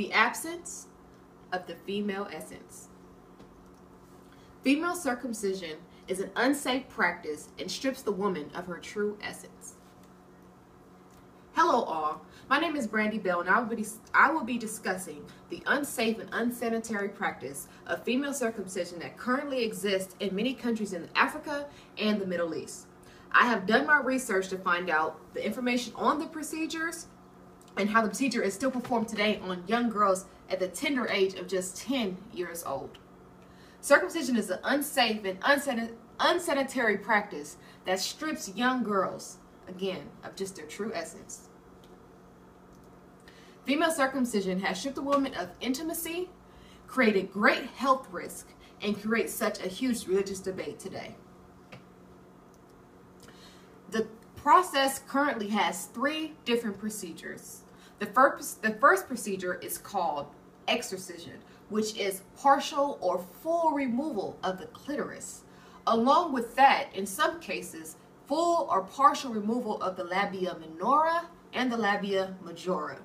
The absence of the female essence. Female circumcision is an unsafe practice and strips the woman of her true essence. Hello all, my name is Brandy Bell and I will be discussing the unsafe and unsanitary practice of female circumcision that currently exists in many countries in Africa and the Middle East. I have done my research to find out the information on the procedures and how the procedure is still performed today on young girls at the tender age of just 10 years old. Circumcision is an unsafe and unsanitary practice that strips young girls, again, of just their true essence. Female circumcision has stripped the woman of intimacy, created great health risk, and creates such a huge religious debate today. The process currently has 3 different procedures. The first procedure is called exorcism, which is partial or full removal of the clitoris. Along with that, in some cases, full or partial removal of the labia minora and the labia majora.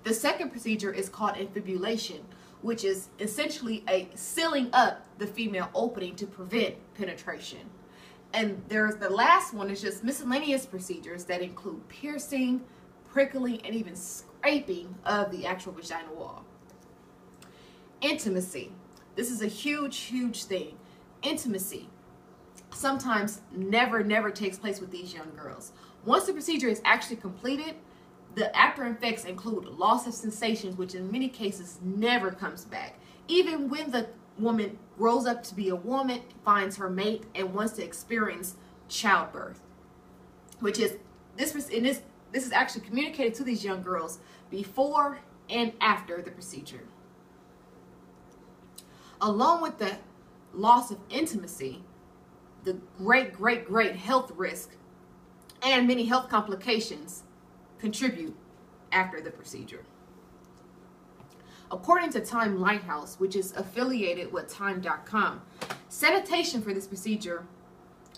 The second procedure is called infibulation, which is essentially a sealing up the female opening to prevent penetration. And there's the last one is just miscellaneous procedures that include piercing, prickling, and even scraping of the actual vaginal wall. Intimacy. This is a huge thing. Intimacy sometimes never takes place with these young girls. Once the procedure is actually completed, the after effects include loss of sensations, which in many cases never comes back. Even when the woman grows up to be a woman, finds her mate, and wants to experience childbirth, which is this is actually communicated to these young girls before and after the procedure. Along with the loss of intimacy, the great health risk and many health complications contribute after the procedure. According to Time Lighthouse, which is affiliated with Time.com, sanitation for this procedure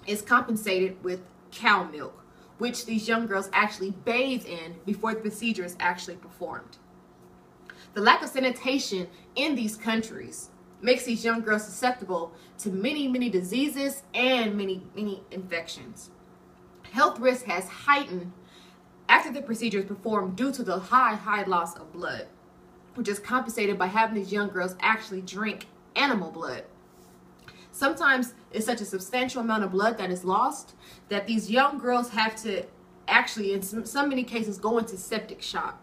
is compensated with cow milk, which these young girls actually bathe in before the procedure is actually performed. The lack of sanitation in these countries makes these young girls susceptible to many diseases and many infections. Health risk has heightened after the procedure is performed due to the high loss of blood, which is compensated by having these young girls actually drink animal blood. Sometimes it's such a substantial amount of blood that is lost that these young girls have to actually, in so many cases, go into septic shock.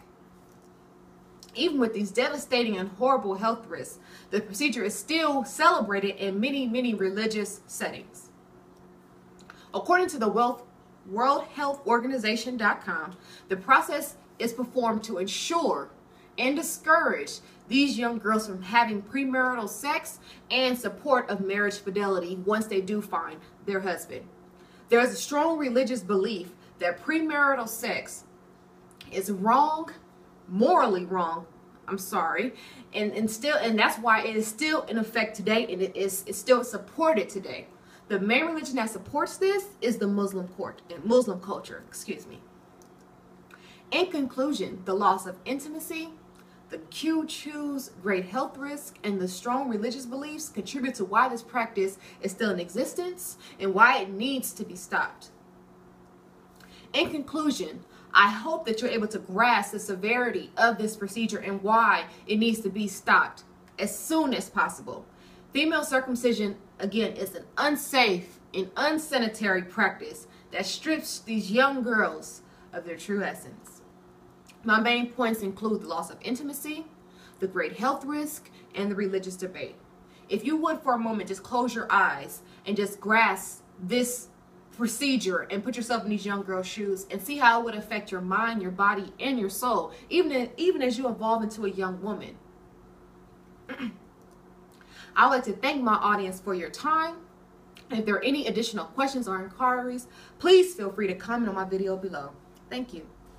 Even with these devastating and horrible health risks, the procedure is still celebrated in many religious settings. According to the World Health Organization.com, the process is performed to ensure and discourage these young girls from having premarital sex and support of marriage fidelity once they do find their husband. There is a strong religious belief that premarital sex is wrong, morally wrong, I'm sorry, and that's why it is still in effect today, and it's still supported today. The main religion that supports this is the Muslim culture, excuse me. In conclusion, the loss of intimacy, the great health risk, and the strong religious beliefs contribute to why this practice is still in existence and why it needs to be stopped. In conclusion, I hope that you're able to grasp the severity of this procedure and why it needs to be stopped as soon as possible. Female circumcision, again, is an unsafe and unsanitary practice that strips these young girls of their true essence. My main points include the loss of intimacy, the great health risk, and the religious debate. If you would for a moment just close your eyes and just grasp this procedure and put yourself in these young girls' shoes and see how it would affect your mind, your body, and your soul, even as you evolve into a young woman. I'd like to thank my audience for your time. If there are any additional questions or inquiries, please feel free to comment on my video below. Thank you.